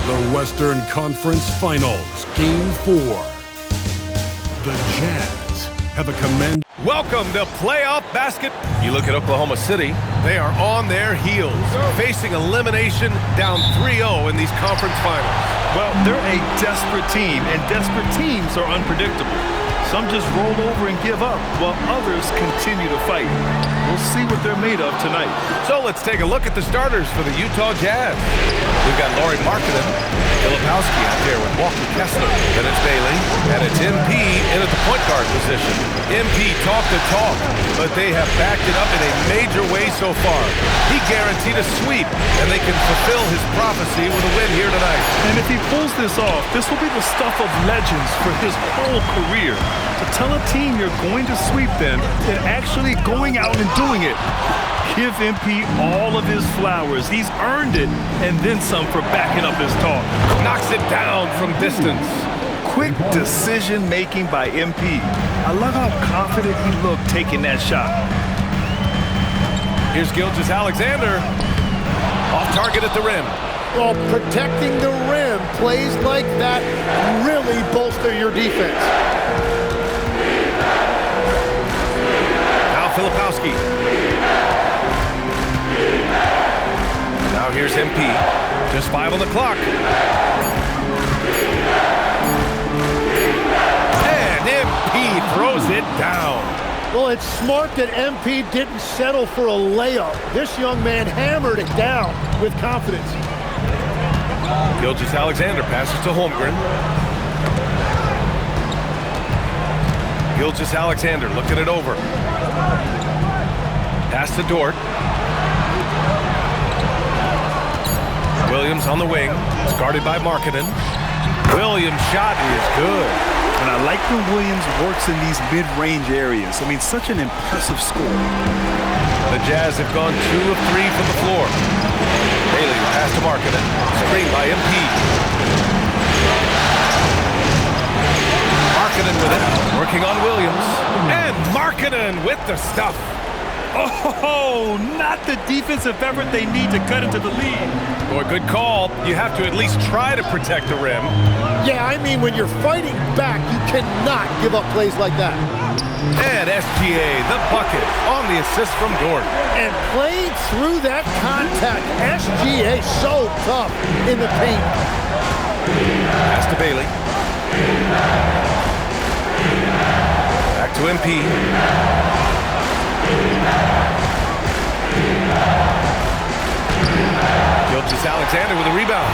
The Western Conference Finals, Game 4. The Jazz have a command. Welcome to playoff basket. You look at Oklahoma City, they are on their heels, facing elimination down 3-0 in these conference finals. Well, they're a desperate team, and desperate teams are unpredictable. Some just roll over and give up, while others continue to fight. We'll see what they're made of tonight. So let's take a look at the starters for the Utah Jazz. We've got Lauri Markkanen, Filipowski out there with Walker Kessler. Then it's Bailey, and it's MP in at the point guard position. MP talk the talk, but they have backed it up in a major way so far. He guaranteed a sweep, and they can fulfill his prophecy with a win here tonight. And if he pulls this off, this will be the stuff of legends for his whole career. To tell a team you're going to sweep them and actually going out and doing it. Give MP all of his flowers. He's earned it, and then some for backing up his talk. Knocks it down from distance. Quick decision-making by MP. I love how confident he looked taking that shot. Here's Gilgeous-Alexander. Off target at the rim. Well, protecting the rim, plays like that really bolster your defense. Now Filipowski. Now here's MP. Just 5 on the clock. And MP throws it down. Well, it's smart that MP didn't settle for a layup. This young man hammered it down with confidence. Gilgeous-Alexander passes to Holmgren. Gilgeous-Alexander looking it over. Pass to Dort. Williams on the wing. It's guarded by Markkanen. Williams' shot is good. And I like when Williams works in these mid-range areas. I mean, such an impressive score. The Jazz have gone 2 of 3 from the floor. Bailey pass to Markkanen. Screen by MP. Markkanen with it. Working on Williams. And Markkanen with the stuff. Oh, not the defensive effort they need to cut into the lead. Boy, good call. You have to at least try to protect the rim. Yeah, I mean, when you're fighting back, you cannot give up plays like that. And SGA, the bucket, on the assist from Dort. And played through that contact. SGA so tough in the paint. Pass to Bailey. Back to MP. Gilgeous-Alexander with a rebound.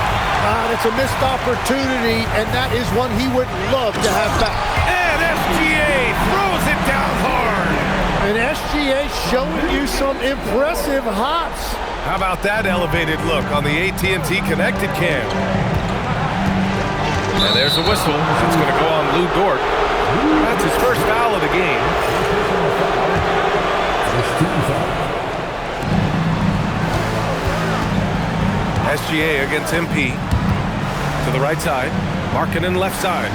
It's a missed opportunity, and that is one he would love to have back. And SGA throws it down hard. And SGA showing you some impressive hops. How about that elevated look on the AT&T Connected Cam? And there's a whistle. It's going to go on Lou Dort. That's his first foul of the game. SGA against MP. To the right side. Markkanen left side.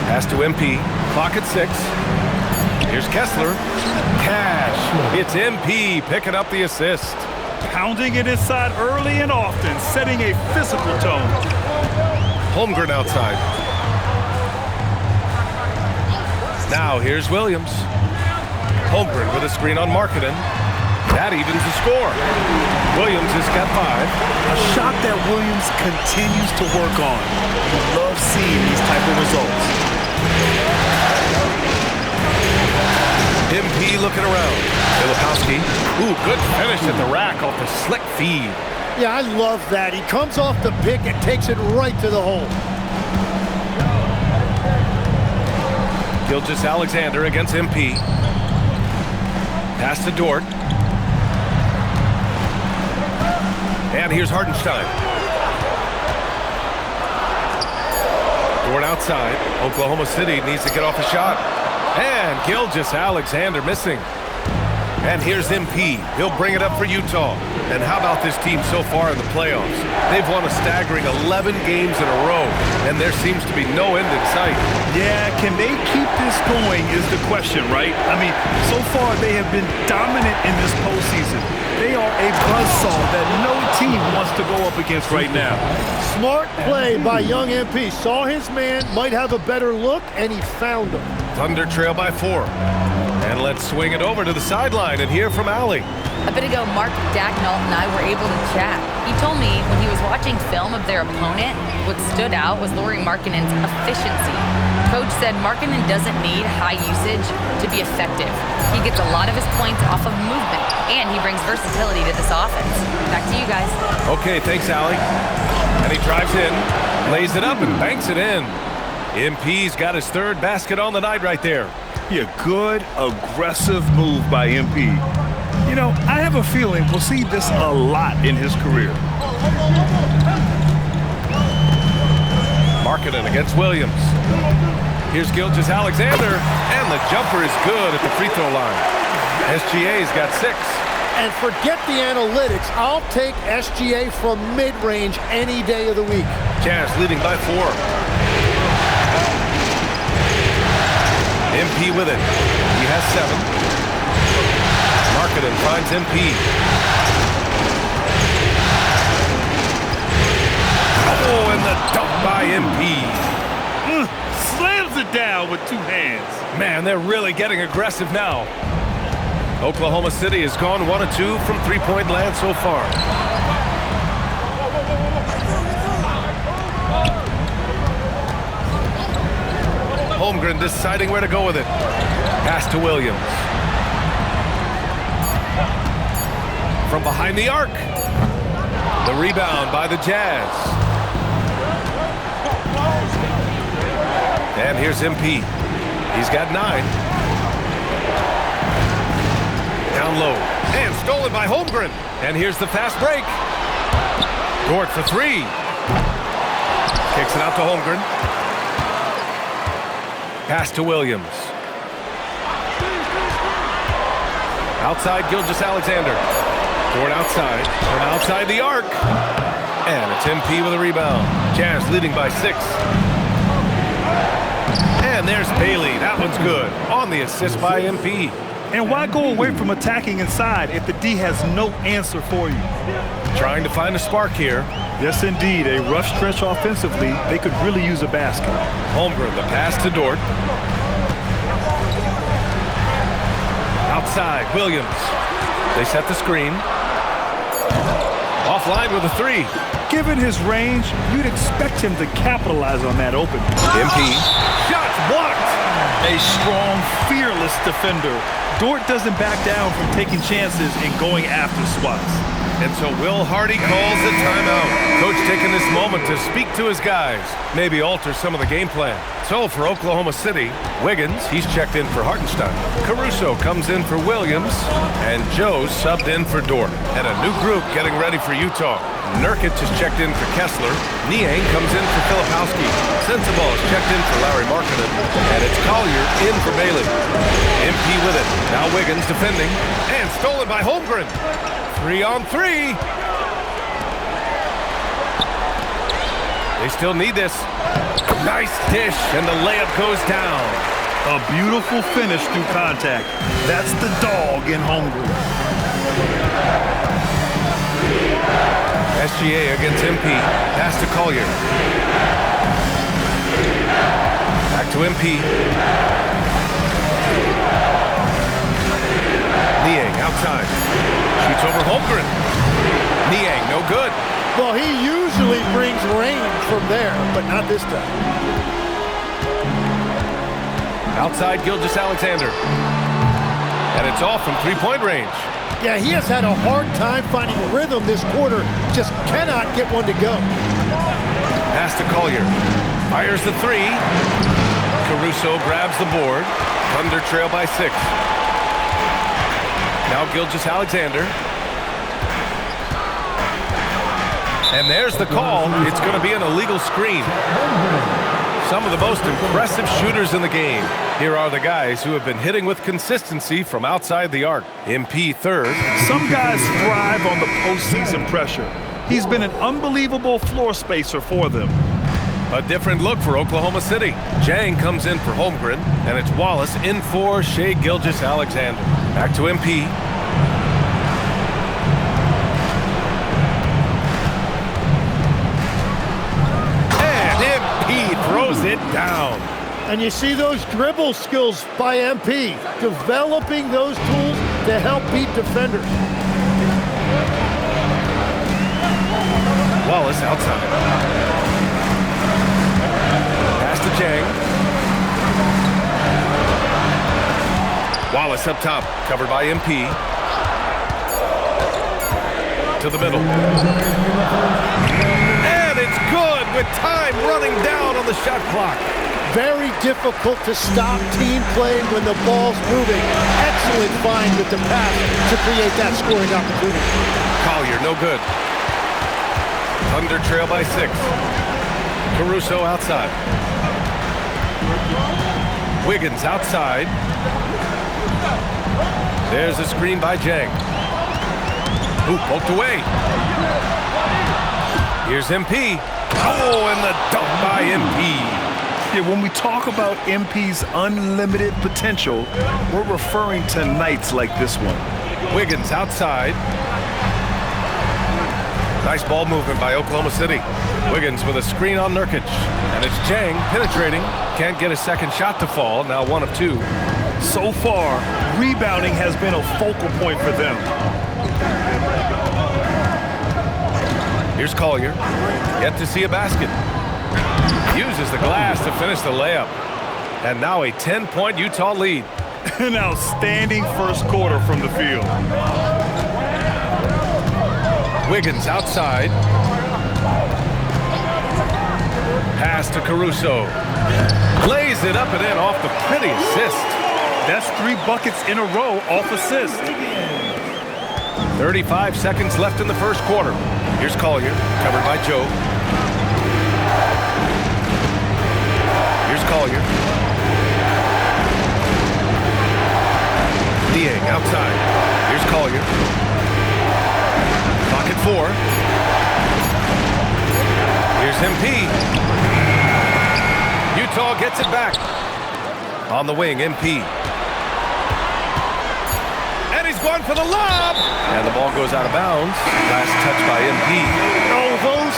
Pass to MP. Clock at 6. Here's Kessler. Cash. It's MP picking up the assist. Pounding it inside early and often, setting a physical tone. Holmgren outside. Now here's Williams. Holmgren with a screen on Markkanen. That evens the score. Williams has got 5. A shot that Williams continues to work on. You love seeing these type of results. MP looking around. Filipowski. Ooh, good finish at the rack off the slick feed. Yeah, I love that. He comes off the pick and takes it right to the hole. Gilgeous-Alexander against MP. Pass to Dort. And here's Hartenstein. Dort outside. Oklahoma City needs to get off a shot. And Gilgeous-Alexander missing. And here's MP. He'll bring it up for Utah. And how about this team so far in the playoffs? They've won a staggering 11 games in a row, and there seems to be no end in sight. Yeah, can they keep this going is the question, right? I mean, so far they have been dominant in this postseason. They are a buzzsaw that no team wants to go up against right now. Smart play by young MP. Saw his man, might have a better look, and he found him. Thunder trail by 4. And let's swing it over to the sideline and hear from Allie. A bit ago, Mark Dacknault and I were able to chat. He told me when he was watching film of their opponent, what stood out was Lauri Markkanen's efficiency. Coach said Markkanen doesn't need high usage to be effective. He gets a lot of his points off of movement, and he brings versatility to this offense. Back to you guys. Okay, thanks, Allie. And he drives in, lays it up, and banks it in. MP's got his 3rd basket on the night right there. Yeah, good, aggressive move by MP. You know, I have a feeling we'll see this a lot in his career. Markkanen against Williams. Here's Gilgeous-Alexander, and the jumper is good at the free throw line. SGA's got 6. And forget the analytics. I'll take SGA from mid-range any day of the week. Jazz leading by 4. MP with it. He has 7. Markkanen finds MP. Oh, and the dunk by MP. Slams it down with 2 hands. Man, they're really getting aggressive now. Oklahoma City has gone 1 of 2 from three-point land so far. Holmgren deciding where to go with it. Pass to Williams. From behind the arc. The rebound by the Jazz. And here's MP. He's got 9. Down low. And stolen by Holmgren. And here's the fast break. Dort for 3. Kicks it out to Holmgren. Pass to Williams. Outside Gilgeous-Alexander. Dort outside. From outside the arc. And it's MP with a rebound. Jazz leading by 6. And there's Bailey. That one's good. On the assist by MP. And why go away from attacking inside if the D has no answer for you? Trying to find a spark here. Yes, indeed. A rough stretch offensively. They could really use a basket. Holmgren, the pass to Dort. Outside, Williams. They set the screen. Offline with a 3. Given his range, you'd expect him to capitalize on that open. MP. Shots blocked. A strong, fearless defender. Dort doesn't back down from taking chances and going after spots. And so Will Hardy calls a timeout. Coach taking this moment to speak to his guys, maybe alter some of the game plan. So for Oklahoma City, Wiggins, he's checked in for Hartenstein. Caruso comes in for Williams, and Joe subbed in for Dort. And a new group getting ready for Utah. Nurkic is checked in for Kessler. Niang comes in for Filipowski. Sensabaugh is checked in for Lauri Markkanen. And it's Collier in for Bailey. MP with it. Now Wiggins defending. And stolen by Holmgren. 3-on-3. They still need this. Nice dish, and the layup goes down. A beautiful finish through contact. That's the dog in Holmgren. SGA against MP. Pass to Collier. Back to MP. Niang outside. Shoots over Holmgren. Niang, no good. Well, he usually brings rain from there, but not this time. Outside Gilgeous-Alexander. And it's off from three-point range. Yeah, he has had a hard time finding rhythm this quarter. Just cannot get one to go. Pass to Collier. Fires the 3. Caruso grabs the board. Thunder trail by 6. Now Gilgeous-Alexander. And there's the call. It's going to be an illegal screen. Some of the most impressive shooters in the game. Here are the guys who have been hitting with consistency from outside the arc. MP third. Some guys thrive on the postseason pressure. He's been an unbelievable floor spacer for them. A different look for Oklahoma City. Jang comes in for Holmgren, and it's Wallace in for Shai Gilgeous-Alexander. Back to MP. it down. And you see those dribble skills by MP, developing those tools to help beat defenders. Wallace outside. Pass to Jang. Wallace up top, covered by MP. To the middle. And it's good with time running down on the shot clock. Very difficult to stop team play when the ball's moving. Excellent find with the pass to create that scoring opportunity. Collier, no good. Thunder trail by 6. Caruso outside. Wiggins outside. There's a screen by Jang. Ooh, poked away. Here's MP. Oh, and the dunk by MP. Yeah, when we talk about MP's unlimited potential, we're referring to nights like this one. Wiggins outside. Nice ball movement by Oklahoma City. Wiggins with a screen on Nurkic. And it's Jang penetrating. Can't get a second shot to fall. Now 1 of 2. So far, rebounding has been a focal point for them. Here's Collier. Yet to see a basket. Uses the glass to finish the layup. And now a 10-point Utah lead. An outstanding first quarter from the field. Wiggins outside. Pass to Caruso. Lays it up and in off the pretty assist. That's 3 buckets in a row off assist. 35 seconds left in the first quarter. Here's Collier, covered by Joe. Here's Collier. Dieng outside. Here's Collier. Clock at 4. Here's MP. Utah gets it back. On the wing, MP. And he's going for the lob. And the ball goes out of bounds. Last touch by MP. Oh, those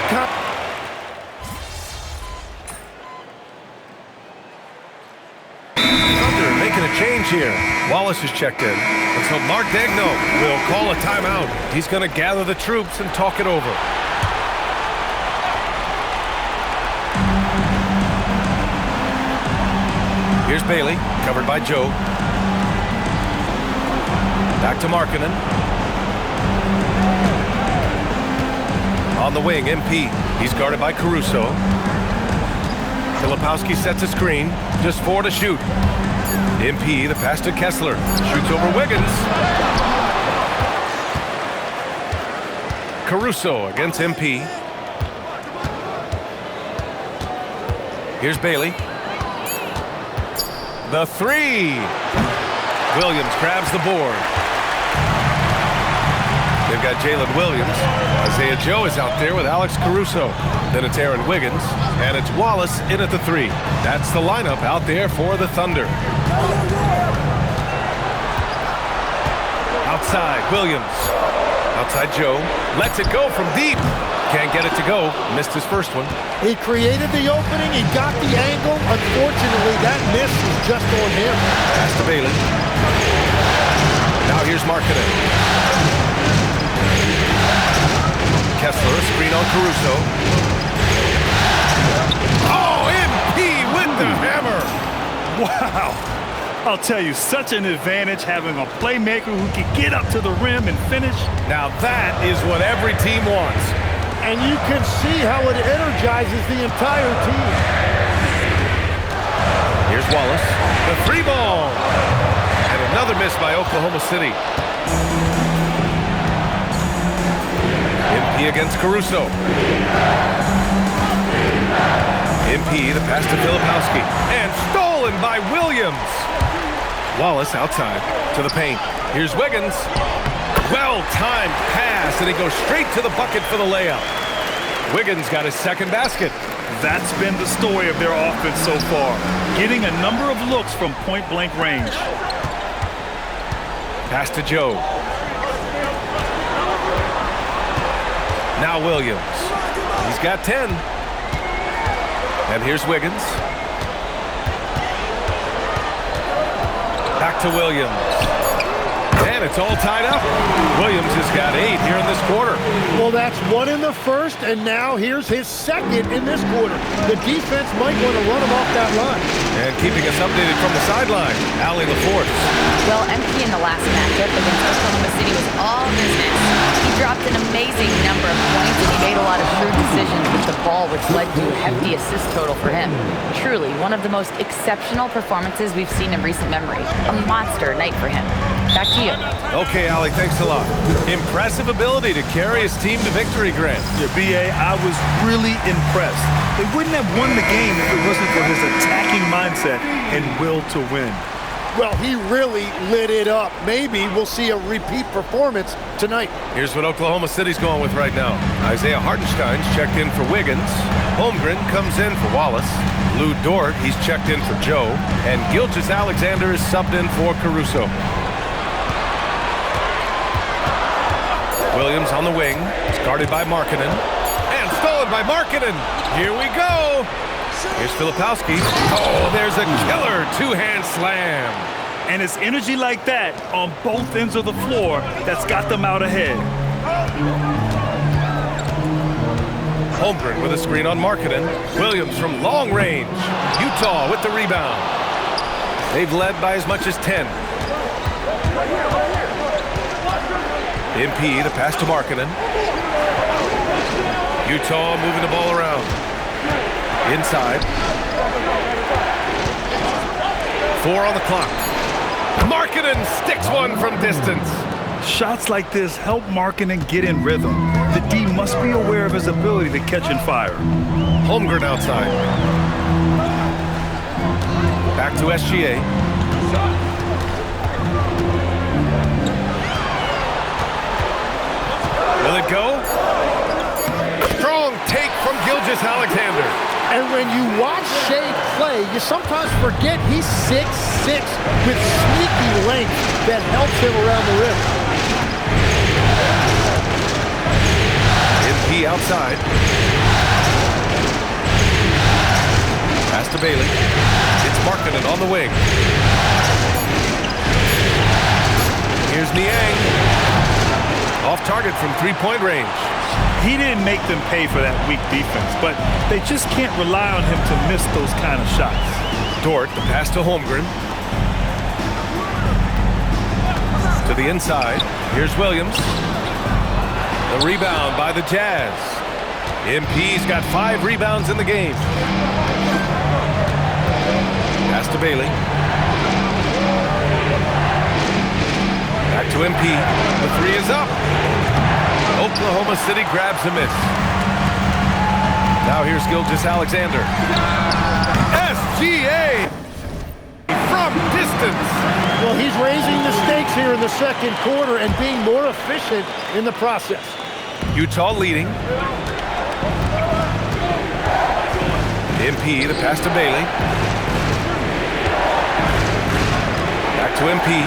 Thunder making a change here. Wallace is checked in. And so Mark Daigneault will call a timeout. He's going to gather the troops and talk it over. Here's Bailey, covered by Joe. Back to Markkanen. On the wing, MP. He's guarded by Caruso. Filipowski sets a screen. Just 4 to shoot. MP, the pass to Kessler. Shoots over Wiggins. Caruso against MP. Here's Bailey. The 3. Williams grabs the board. They've got Jalen Williams. Isaiah Joe is out there with Alex Caruso. Then it's Aaron Wiggins. And it's Wallace in at the 3. That's the lineup out there for the Thunder. Outside, Williams. Outside Joe. Lets it go from deep. Can't get it to go. Missed his first one. He created the opening. He got the angle. Unfortunately, that miss was just on him. Pass to Bailey. Now here's Markkanen. Kessler, a screen on Caruso. Oh, MP with the hammer. Wow. I'll tell you, such an advantage having a playmaker who can get up to the rim and finish. Now that is what every team wants. And you can see how it energizes the entire team. Here's Wallace. The 3 ball. And another miss by Oklahoma City. MP against Caruso. MP, the pass to Filipowski. And stolen by Williams. Wallace outside to the paint. Here's Wiggins. Well-timed pass, and he goes straight to the bucket for the layup. Wiggins got his second basket. That's been the story of their offense so far, getting a number of looks from point-blank range. Pass to Joe. Now Williams. He's got 10. And here's Wiggins. Back to Williams. And it's all tied up. Williams has got 8 here in this quarter. Well, that's 1 in the first, and now here's his 2nd in this quarter. The defense might want to run him off that line. And keeping us updated from the sideline, Allie LaForce. Well, MP in the last matchup against Oklahoma City was all business. He dropped an amazing number of points, and he made a lot of shrewd decisions with the ball, which led to a hefty assist total for him. Truly, one of the most exceptional performances we've seen in recent memory. A monster night for him. Back to you. Okay, Allie, thanks a lot. Impressive ability to carry his team to victory, Grant. Yeah, B.A., I was really impressed. They wouldn't have won the game if it wasn't for his attacking mindset and will to win. Well, he really lit it up. Maybe we'll see a repeat performance tonight. Here's what Oklahoma City's going with right now. Isaiah Hartenstein's checked in for Wiggins. Holmgren comes in for Wallace. Lou Dort, he's checked in for Joe. And Gilgeous-Alexander is subbed in for Caruso. Williams on the wing. It's guarded by Markkanen. And stolen by Markkanen. Here we go. Here's Filipowski. Oh, there's a killer 2-hand slam. And it's energy like that on both ends of the floor that's got them out ahead. Holmgren with a screen on Markkanen. Williams from long range. Utah with the rebound. They've led by as much as 10. MP, the pass to Markkanen. Utah moving the ball around. Inside. 4 on the clock. Markkanen sticks one from distance. Shots like this help Markkanen get in rhythm. The D must be aware of his ability to catch and fire. Holmgren outside. Back to SGA. Will it go? Strong take from Gilgeous-Alexander. And when you watch Shea play, you sometimes forget he's 6'6", with sneaky length that helps him around the rim. MP outside. Pass to Bailey. It's Markkanen on the wing. Here's Niang. Off target from 3-point range. He didn't make them pay for that weak defense, but they just can't rely on him to miss those kind of shots. Dort, the pass to Holmgren. To the inside. Here's Williams. The rebound by the Jazz. MP's got 5 rebounds in the game. Pass to Bailey. Back to MP. The 3 is up. Oklahoma City grabs a miss. Now here's Gilgeous-Alexander. SGA from distance. Well, he's raising the stakes here in the second quarter and being more efficient in the process. Utah leading. MP, the pass to Bailey. Back to MP.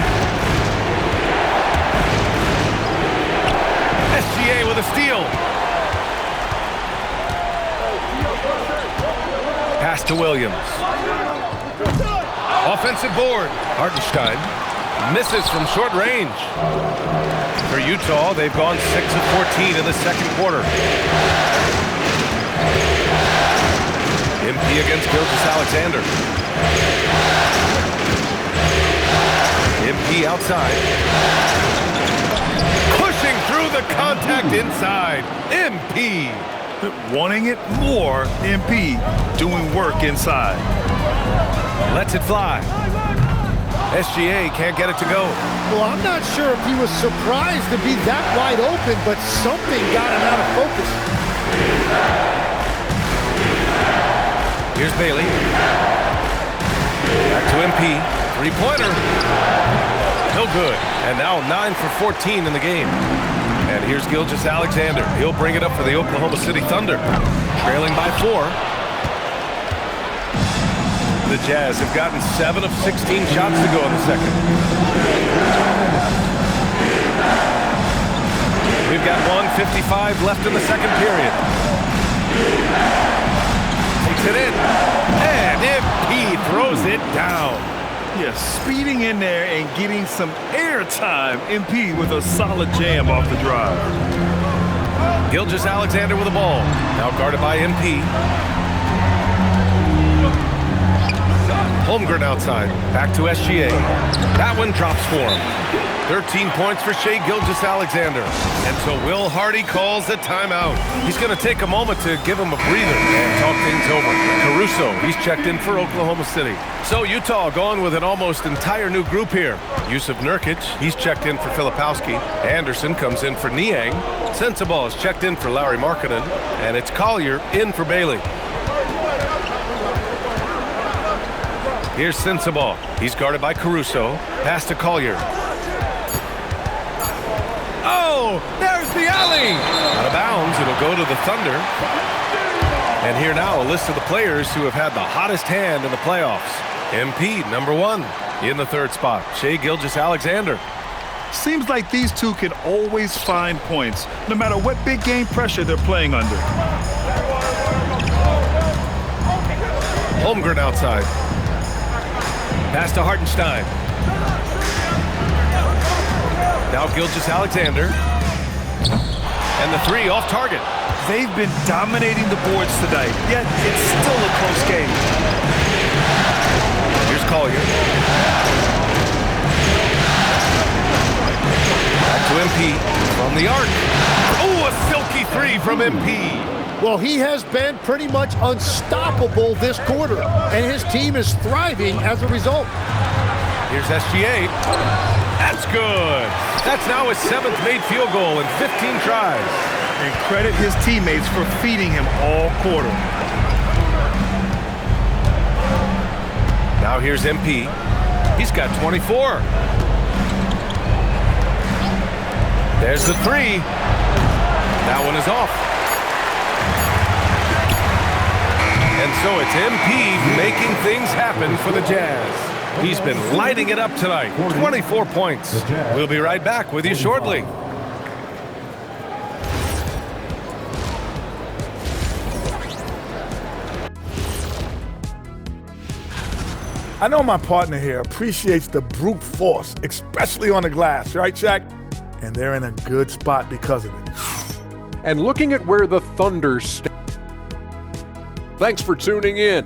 SGA with a steal. Pass to Williams. Offensive board. Hartenstein misses from short range. For Utah, they've gone 6 of 14 in the second quarter. MP against Gilgeous-Alexander. MP outside. Pushing through the contact inside. MP. Wanting it more, MP doing work inside. Lets it fly. SGA can't get it to go. Well, I'm not sure if he was surprised to be that wide open, but something got him out of focus. Here's Bailey. Back to MP. 3-pointer. No good. And now 9 for 14 in the game. And here's Gilgeous-Alexander. He'll bring it up for the Oklahoma City Thunder. Trailing by 4. The Jazz have gotten 7 of 16 shots to go in the second. We've got 1:55 left in the second period. Takes it in. And MP throws it down. Yes, speeding in there and getting some air time. MP with a solid jam off the drive. Gilgeous-Alexander with the ball. Now guarded by MP. Holmgren outside. Back to SGA. That one drops for him. 13 points for Shai Gilgeous-Alexander. And so Will Hardy calls the timeout. He's going to take a moment to give him a breather and talk things over. Caruso, he's checked in for Oklahoma City. So Utah going with an almost entire new group here. Yusuf Nurkic, he's checked in for Filipowski. Anderson comes in for Niang. Sensabaugh is checked in for Lauri Markkanen. And it's Collier in for Bailey. Here's Sensabaugh. He's guarded by Caruso. Pass to Collier. Oh, there's the alley! Out of bounds, it'll go to the Thunder. And here now, a list of the players who have had the hottest hand in the playoffs. MP, number 1, in the 3rd spot. Shai Gilgeous-Alexander. Seems like these two can always find points, no matter what big game pressure they're playing under. Holmgren outside. Pass to Hartenstein. Now Gilgeous-Alexander. And the 3 off target. They've been dominating the boards tonight, yet it's still a close game. Here's Collier. Back to MP from the arc. Oh, a silky 3 from MP. Well, he has been pretty much unstoppable this quarter, and his team is thriving as a result. Here's SGA. That's good. That's now his 7th made field goal in 15 tries. And credit his teammates for feeding him all quarter. Now here's MP. He's got 24. There's the 3. That one is off. And so it's MP making things happen for the Jazz. He's been lighting it up tonight. 24 points. We'll be right back with you shortly. I know my partner here appreciates the brute force, especially on the glass, right, Shaq? And they're in a good spot because of it. And looking at where the Thunder stand. Thanks for tuning in.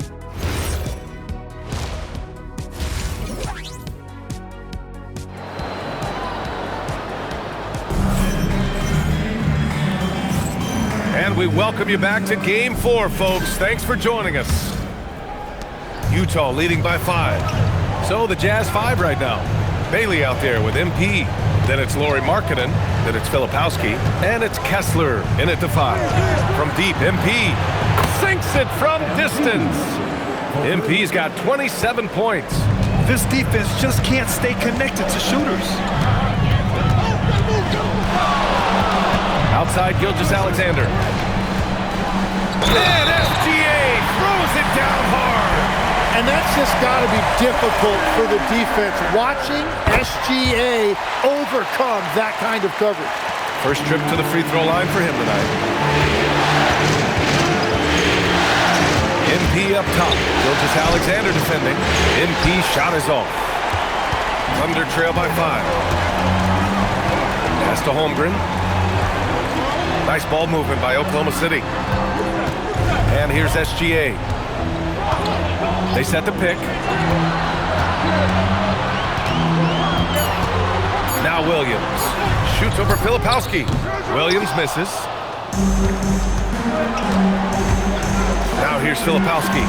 And we welcome you back to Game 4, folks. Thanks for joining us. Utah leading by 5. So the Jazz 5 right now. Bailey out there with MP. Then it's Lauri Markkanen. Then it's Filipowski. And it's Kessler in at the 5. From deep, MP sinks it from distance. MP's got 27 points. This defense just can't stay connected to shooters. Outside Gilgeous-Alexander. And SGA throws it down hard. And that's just got to be difficult for the defense, watching SGA overcome that kind of coverage. First trip to the free throw line for him tonight. MP up top. Gilgeous-Alexander defending. MP shot is off. Thunder trail by 5. Pass to Holmgren. Nice ball movement by Oklahoma City. And here's SGA. They set the pick. Now Williams shoots over Filipowski. Williams misses. Now here's Filipowski.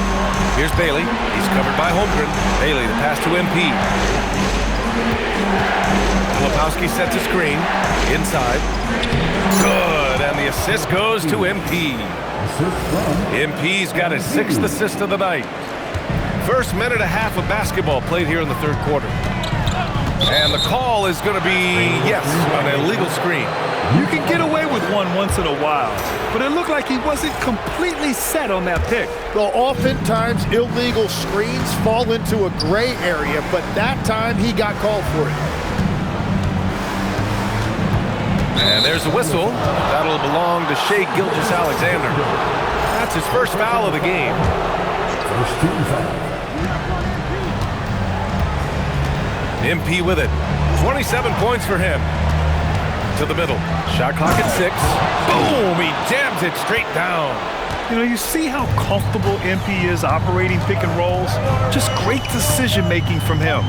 Here's Bailey. He's covered by Holmgren. Bailey, the pass to MP. Filipowski sets a screen. Inside. Good, and the assist goes to MP. MP's got his 6th assist of the night. First minute and a half of basketball played here in the 3rd quarter. And the call is going to be, yes, an illegal screen. You can get away with one once in a while, but it looked like he wasn't completely set on that pick. Well, oftentimes illegal screens fall into a gray area, but that time he got called for it. And there's a whistle. That'll belong to Shai Gilgeous-Alexander. That's his first foul of the game. MP with it. 27 points for him. To the middle. Shot clock at 6. Boom! He jams it straight down. You know, you see how comfortable MP is operating pick and rolls? Just great decision-making from him.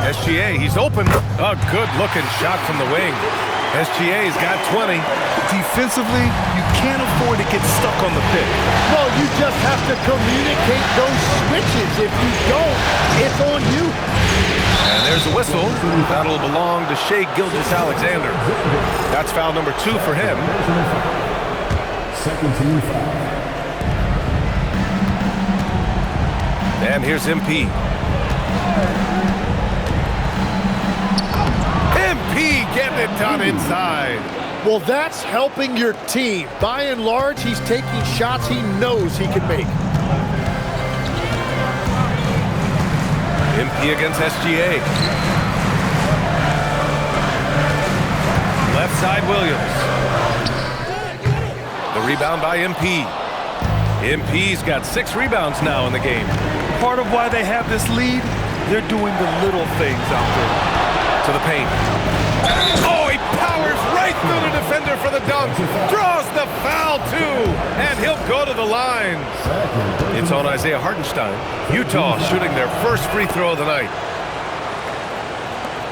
SGA, he's open. A good-looking shot from the wing. SGA's got 20. Defensively, you can't afford to get stuck on the pick. Well, you just have to communicate those switches. If you don't, it's on you. And there's a whistle. That'll belong to Shai Gilgeous-Alexander. That's foul number 2 for him. Second team foul. And here's MP. MP getting it done inside. Well, that's helping your team. By and large, he's taking shots he knows he can make. MP against SGA. Left side Williams. The rebound by MP. MP's got 6 rebounds now in the game. Part of why they have this lead, they're doing the little things out there. To the paint. Oh, he powers right through the defender for the dunk. Draws the foul, too. And he'll go to the line. It's on Isaiah Hartenstein. Utah shooting their first free throw of the night.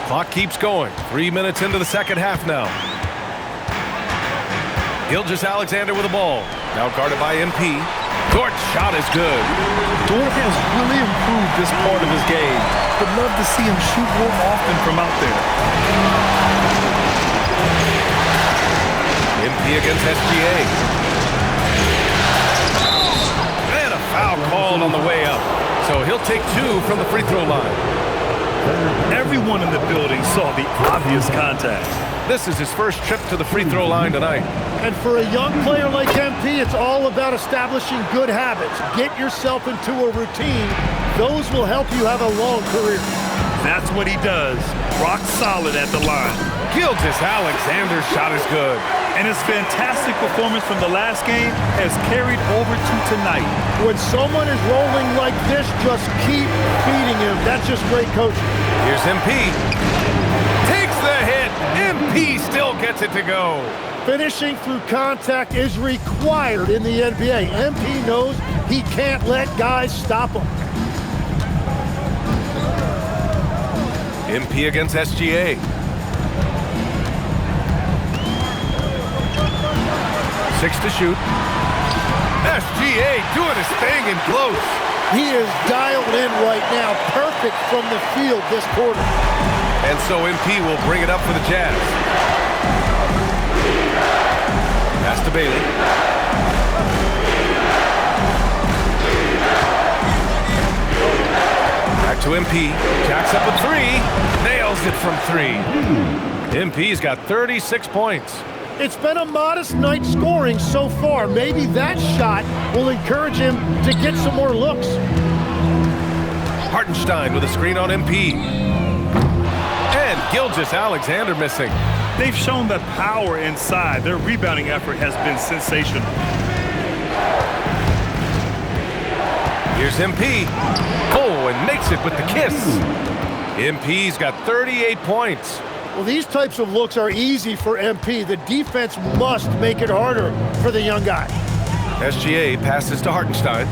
Clock keeps going. 3 minutes into the second half now. Gilgeous-Alexander with the ball. Now guarded by MP. Dort's shot is good. Dort has really improved this part of his game. Would love to see him shoot more often from out there. MP against SGA. And a foul called on the way up. So he'll take 2 from the free throw line. Everyone in the building saw the obvious contact. This is his first trip to the free throw line tonight. And for a young player like MP, it's all about establishing good habits. Get yourself into a routine. Those will help you have a long career. That's what he does. Rock solid at the line. Gilgeous-Alexander's shot is good. And his fantastic performance from the last game has carried over to tonight. When someone is rolling like this, just keep feeding him. That's just great coaching. Here's MP. Takes the hit. MP still gets it to go. Finishing through contact is required in the NBA. MP knows he can't let guys stop him. MP against SGA. Six to shoot. SGA doing his thing in close. He is dialed in right now. Perfect from the field this quarter. And so MP will bring it up for the Jazz. Pass to Bailey. Back to MP. Jacks up a 3. Nails it from 3. MP's got 36 points. It's been a modest night scoring so far. Maybe that shot will encourage him to get some more looks. Hartenstein with a screen on MP. And Gilgeous-Alexander missing. They've shown that power inside. Their rebounding effort has been sensational. Here's MP. Oh, and makes it with the kiss. MP's got 38 points. Well, these types of looks are easy for MP. The defense must make it harder for the young guy. SGA passes to Hartenstein.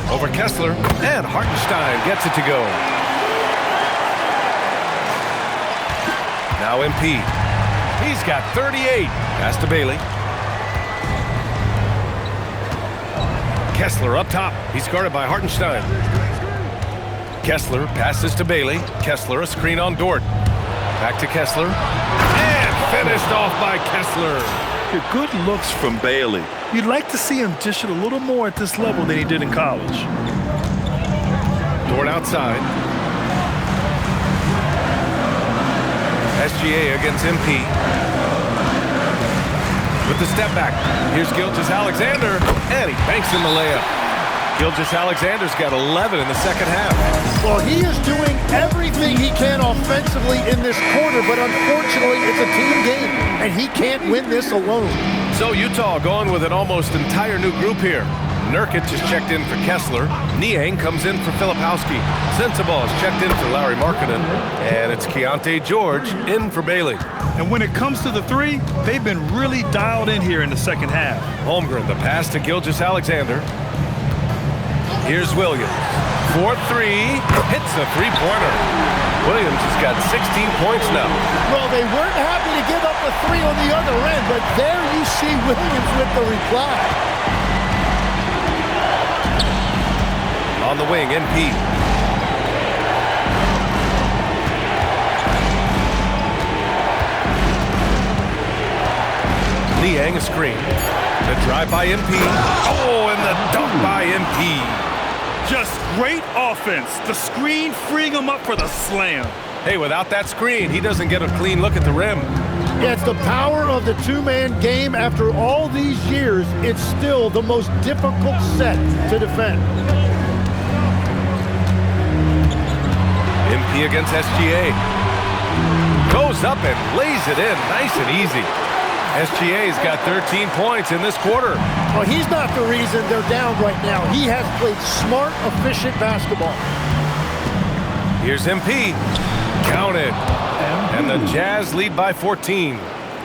Over Kessler, and Hartenstein gets it to go. Now MP. He's got 38. Pass to Bailey. Kessler up top. He's guarded by Hartenstein. Kessler passes to Bailey. Kessler, a screen on Dort. Back to Kessler. And finished off by Kessler. Good looks from Bailey. You'd like to see him dish it a little more at this level than he did in college. Dort outside. SGA against MP. With the step back. Here's Gilgeous-Alexander. And he banks in the layup. Gilgeous-Alexander's got 11 in the second half. Well, he is doing everything he can offensively in this quarter, but unfortunately, it's a team game, and he can't win this alone. So Utah going with an almost entire new group here. Nurkic is checked in for Kessler. Niang comes in for Filipowski. Sensabaugh is checked in for Lauri Markkanen. And it's Keontae George in for Bailey. And when it comes to the three, they've been really dialed in here in the second half. Holmgren, the pass to Gilgeous-Alexander. Here's Williams. 4-3, hits a three-pointer. Williams has got 16 points now. Well, they weren't happy to give up a three on the other end, but there you see Williams with the reply. On the wing, MP. Niang a screen. The drive by MP. Oh, and the dunk by MP. Just great offense. The screen freeing him up for the slam. Hey, without that screen, he doesn't get a clean look at the rim. Yeah, it's the power of the two-man game. After all these years, it's still the most difficult set to defend. MP against SGA. Goes up and lays it in nice and easy. SGA's got 13 points in this quarter. Well, he's not the reason they're down right now. He has played smart, efficient basketball. Here's MP. Counted. And the Jazz lead by 14.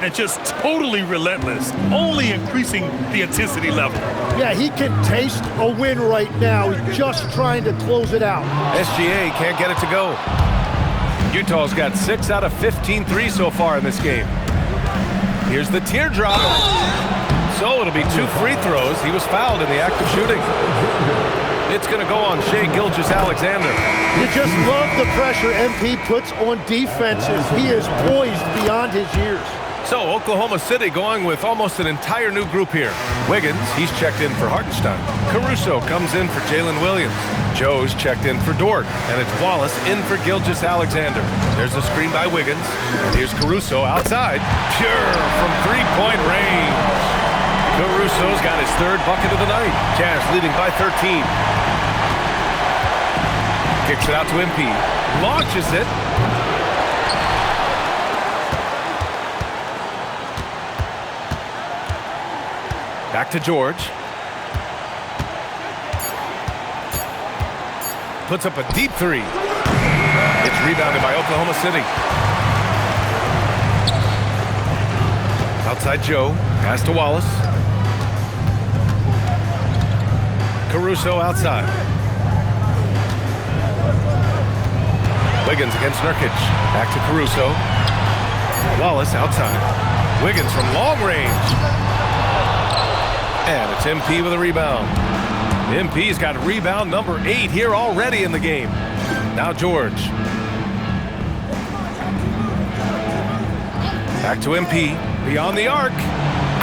And just totally relentless, only increasing the intensity level. Yeah, he can taste a win right now. He's just trying to close it out. SGA can't get it to go. Utah's got 6 out of 15 threes so far in this game. Here's the teardrop. So it'll be 2 free throws. He was fouled in the act of shooting. It's going to go on Shai Gilgeous-Alexander. You just love the pressure MP puts on defenses. He is poised beyond his years. So Oklahoma City going with almost an entire new group here. Wiggins, he's checked in for Hartenstein. Caruso comes in for Jalen Williams. Joe's checked in for Dort. And it's Wallace in for Gilgeous-Alexander. There's a screen by Wiggins. And here's Caruso outside. Pure from three-point range. Caruso's got his 3rd bucket of the night. Jazz leading by 13. Kicks it out to MP. Launches it. Back to George. Puts up a deep 3. It's rebounded by Oklahoma City. Outside Joe. Pass to Wallace. Caruso outside. Wiggins against Nurkic. Back to Caruso. Wallace outside. Wiggins from long range. And it's MP with a rebound. MP's got rebound number 8 here already in the game. Now George. Back to MP. Beyond the arc.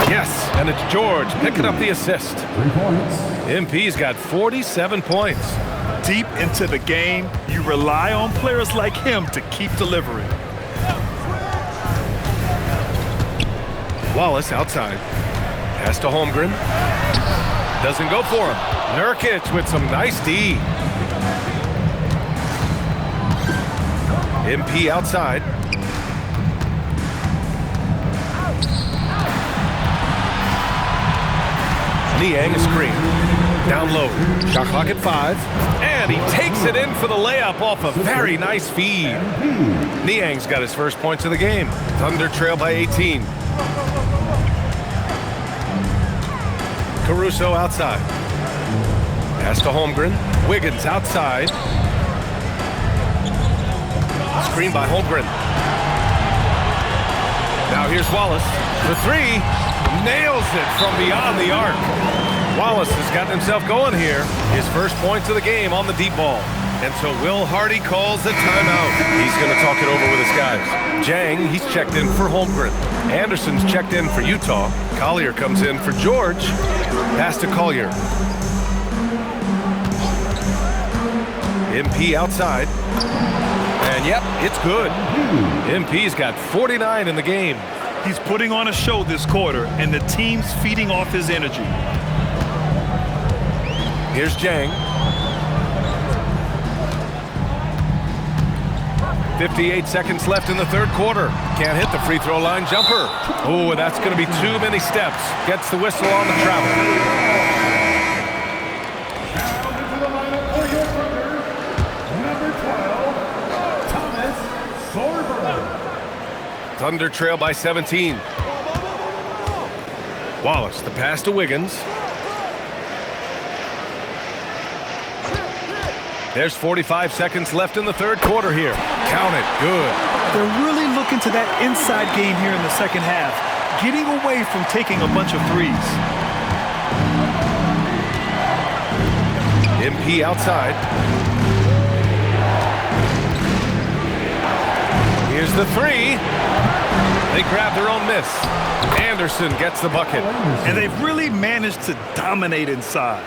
Yes, and it's George picking up the assist. 3 points. MP's got 47 points. Deep into the game, you rely on players like him to keep delivering. Wallace outside. Pass to Holmgren. Doesn't go for him. Nurkic with some nice D. MP outside. Niang a screen. Down low. Shot clock at 5. And he takes it in for the layup off a very nice feed. Niang's got his first points of the game. Thunder trail by 18. Caruso outside. Pass to Holmgren. Wiggins outside. Screen by Holmgren. Now here's Wallace. The 3. Nails it from beyond the arc. Wallace has gotten himself going here. His first points of the game on the deep ball. And so Will Hardy calls the timeout. He's going to talk it over with his guys. Jang, he's checked in for Holmgren. Anderson's checked in for Utah. Collier comes in for George. Pass to Collier. MP outside. And yep, it's good. MP's got 49 in the game. He's putting on a show this quarter, and the team's feeding off his energy. Here's Jang. 58 seconds left in the 3rd quarter. Can't hit the free throw line jumper. Oh, that's going to be too many steps. Gets the whistle on the travel. Thunder trail by 17. Wallace, the pass to Wiggins. There's 45 seconds left in the third quarter here. Count it. Good. They're really looking to that inside game here in the second half, getting away from taking a bunch of threes. MP outside. Here's the three. They grab their own miss. Anderson gets the bucket. And they've really managed to dominate inside.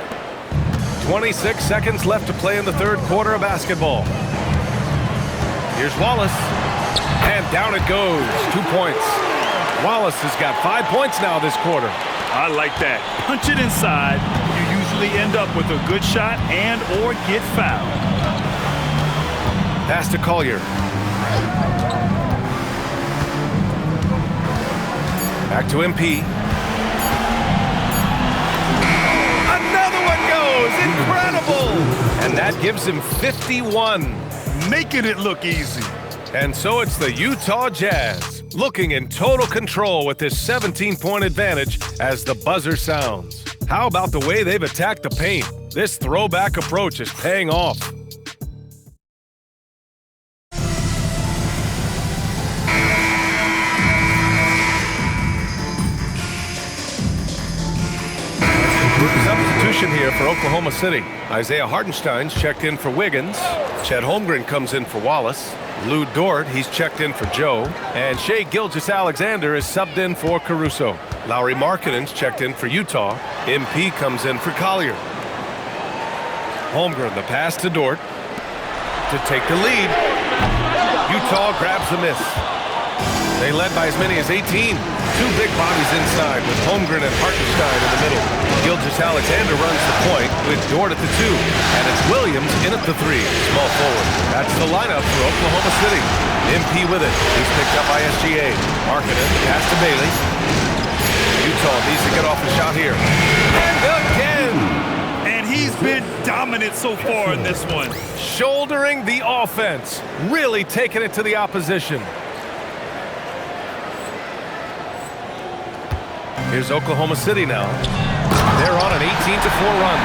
26 seconds left to play in the third quarter of basketball. Here's Wallace. And down it goes. 2 points. Wallace has got 5 points now this quarter. I like that. Punch it inside. You usually end up with a good shot and or get fouled. Pass to Collier. Back to MP. Another one goes! Incredible! And that gives him 51. Making it look easy. And so it's the Utah Jazz looking in total control with this 17-point advantage as the buzzer sounds. How about the way they've attacked the paint? This throwback approach is paying off. Substitution here for Oklahoma City. Isaiah Hartenstein's checked in for Wiggins. Chet Holmgren comes in for Wallace. Lou Dort, he's checked in for Joe. And Shai Gilgeous-Alexander is subbed in for Caruso. Lauri Markkanen's checked in for Utah. MP comes in for Collier. Holmgren, the pass to Dort to take the lead. Utah grabs the miss. They led by as many as 18. Two big bodies inside with Holmgren and Hartenstein in the middle. Gilgeous-Alexander runs the point with Dort at the 2. And it's Williams in at the 3. Small forward. That's the lineup for Oklahoma City. MP with it. He's picked up by SGA. Markkanen, pass to Bailey. Utah needs to get off the shot here. And again! And he's been dominant so far in this one. Shouldering the offense. Really taking it to the opposition. Here's Oklahoma City now. They're on an 18-4 run.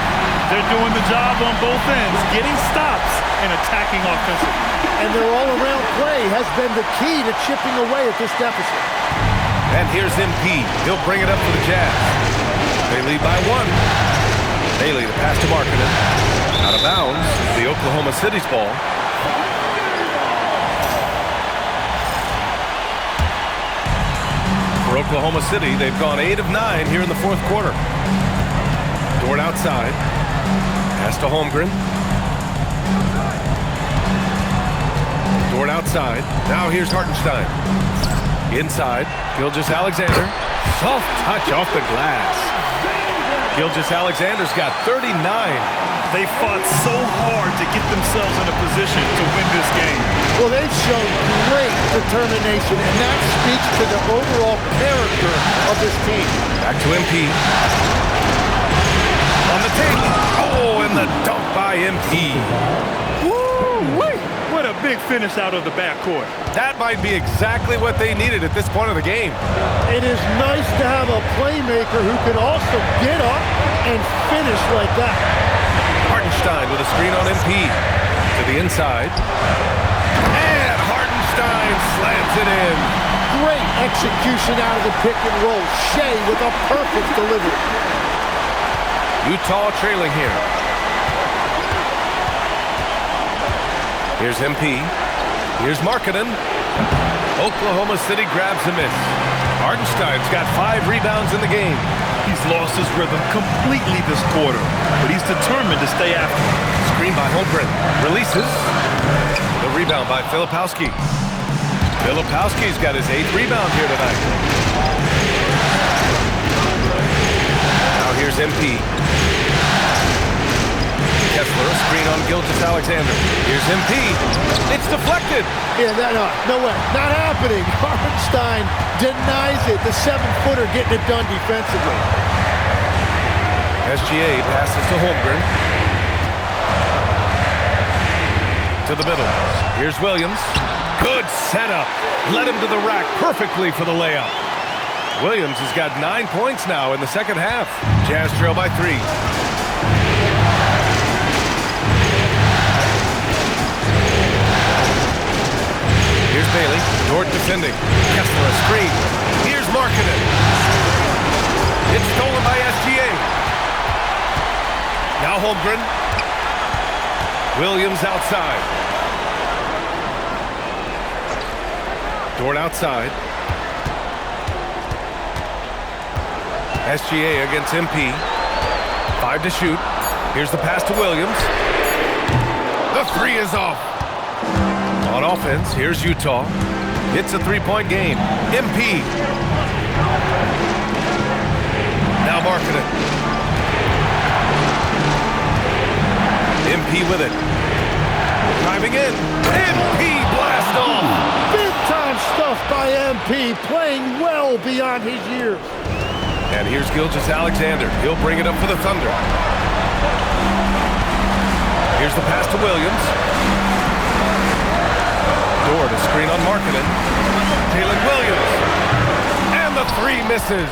They're doing the job on both ends, getting stops and attacking offensively. And their all-around play has been the key to chipping away at this deficit. And here's MP. He'll bring it up for the Jazz. They lead by 1. Bailey, the pass to Markkanen. Out of bounds, the Oklahoma City's ball. For Oklahoma City, they've gone 8 of 9 here in the fourth quarter. Dort outside. Pass to Holmgren. Dort outside. Now here's Hartenstein. Inside. Gilgeous-Alexander. Soft touch off the glass. Gilgeous-Alexander's got 39. They fought so hard to get themselves in a position to win this game. Well, they've shown great determination, and that speaks to the overall character of this team. Back to MP. On the table. Oh, and the dunk by MP. Woo-wee! What a big finish out of the backcourt. That might be exactly what they needed at this point of the game. It is nice to have a playmaker who can also get up and finish like that. Hartenstein with a screen on MP. To the inside. And Hartenstein slams it in. Great execution out of the pick and roll. Shai with a perfect delivery. Utah trailing here. Here's MP. Here's Markkanen. Oklahoma City grabs a miss. Hartenstein's got 5 rebounds in the game. He's lost his rhythm completely this quarter, but he's determined to stay after it. Screen by Holmgren. Releases. The rebound by Filipowski. Filipowski's got his 8th rebound here tonight. Now here's MP. Kessler, a screen on Gilgeous-Alexander. Here's MP. It's deflected. Yeah, no way. Not happening. Hartenstein denies it. The 7-footer getting it done defensively. SGA passes to Holmgren. To the middle. Here's Williams. Good setup. Led him to the rack perfectly for the layup. Williams has got 9 points now in the second half. Jazz trail by 3. Here's Bailey. Dort defending. Kessler a screen. Here's Markkanen. It's stolen by SGA. Now Holmgren. Williams outside. Dort outside. SGA against MP. 5 to shoot. Here's the pass to Williams. The 3 is off. On offense, here's Utah. It's a 3-point game. MP. Now Markkanen. MP with it. Driving in. MP blast off. Big-time stuff by MP, playing well beyond his years. And here's Gilgeous-Alexander. He'll bring it up for the Thunder. Here's the pass to Williams. Dort, a screen on Markkanen. Jalen Williams. And the 3 misses.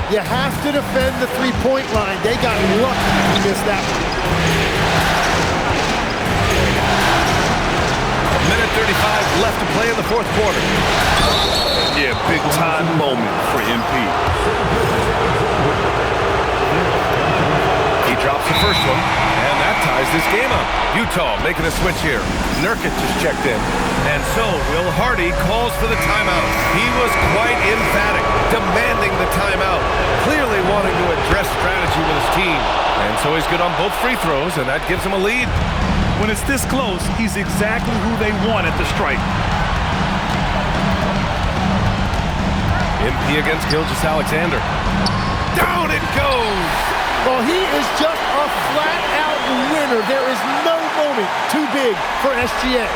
You have to defend the three-point line. They got lucky to miss that one. Minute 35 left to play in the fourth quarter. Yeah, big-time moment for MP. He drops the first one, and that ties this game up. Utah making a switch here. Nurkic just checked in. And so Will Hardy calls for the timeout. He was quite emphatic, demanding the timeout, clearly wanting to address strategy with his team. And so he's good on both free throws, and that gives him a lead. When it's this close, he's exactly who they want at the stripe. MP against Gilgeous-Alexander. Down it goes! Well, he is just a flat-out winner. There is no moment too big for SGA.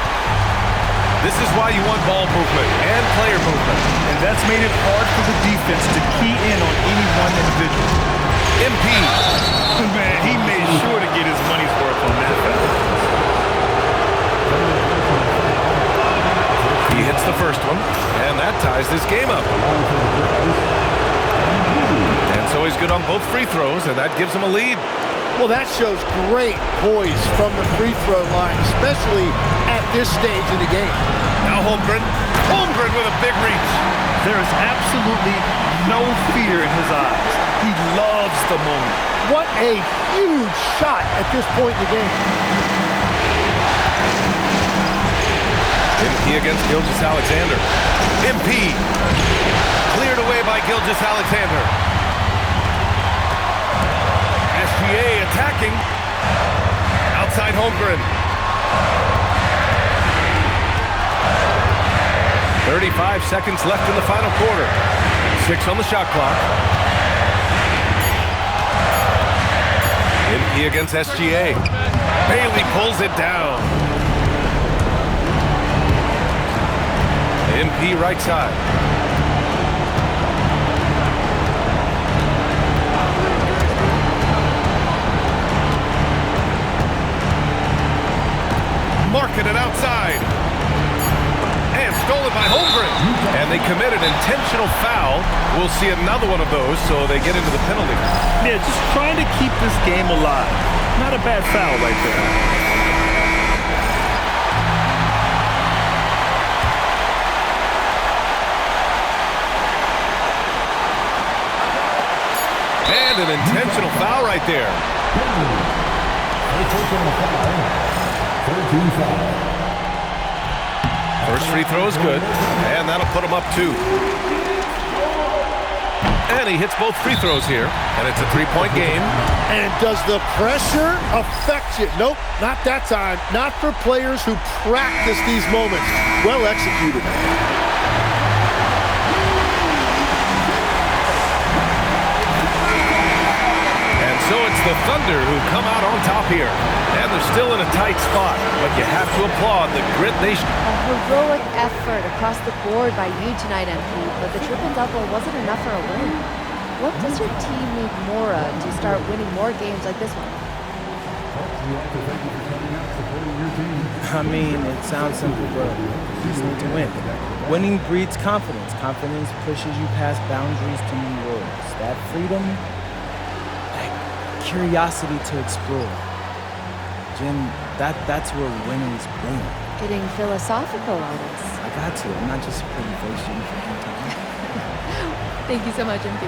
This is why you want ball movement and player movement. And that's made it hard for the defense to key in on any one individual. MP. Man, he made sure to get his money's worth on that foul. He hits the first one, and that ties this game up. And so he's good on both free throws, and that gives him a lead. Well, that shows great poise from the free throw line, especially at this stage in the game. Now Holmgren. Holmgren with a big reach. There is absolutely no fear in his eyes. He loves the moment. What a huge shot at this point in the game. MP against Gilgeous-Alexander. MP. Cleared away by Gilgeous-Alexander. SGA attacking. Outside Holmgren. 35 seconds left in the final quarter. 6 on the shot clock. MP against SGA. Bailey pulls it down. MP right side. Markkanen outside. And stolen by Holmgren. And they commit an intentional foul. We'll see another one of those, so they get into the penalty. Yeah, just trying to keep this game alive. Not a bad foul right there. And an intentional foul right there. First free throw is good, and that'll put him up 2. And he hits both free throws here, and it's a 3-point game. And does the pressure affect you? Nope, not that time. Not for players who practice these moments. Well executed. So it's the Thunder who come out on top here. And they're still in a tight spot, but you have to applaud the grit they... A heroic effort across the board by you tonight, MP, but the triple-double wasn't enough for a win. What does your team need more of to start winning more games like this one? I mean, it sounds simple, but you just need to win. Winning breeds confidence. Confidence pushes you past boundaries to new worlds. That freedom, that curiosity to explore. Jim, that's where winning's born. Getting philosophical on us. I got to. I'm not just a pretty face, Jim. Thank you so much, MP.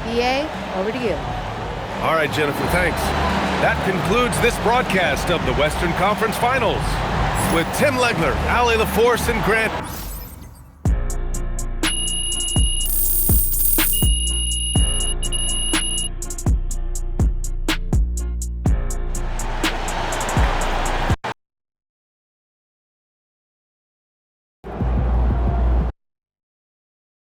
BA, over to you. All right, Jennifer, thanks. That concludes this broadcast of the Western Conference Finals with Tim Legler, Allie LaForce, and Grant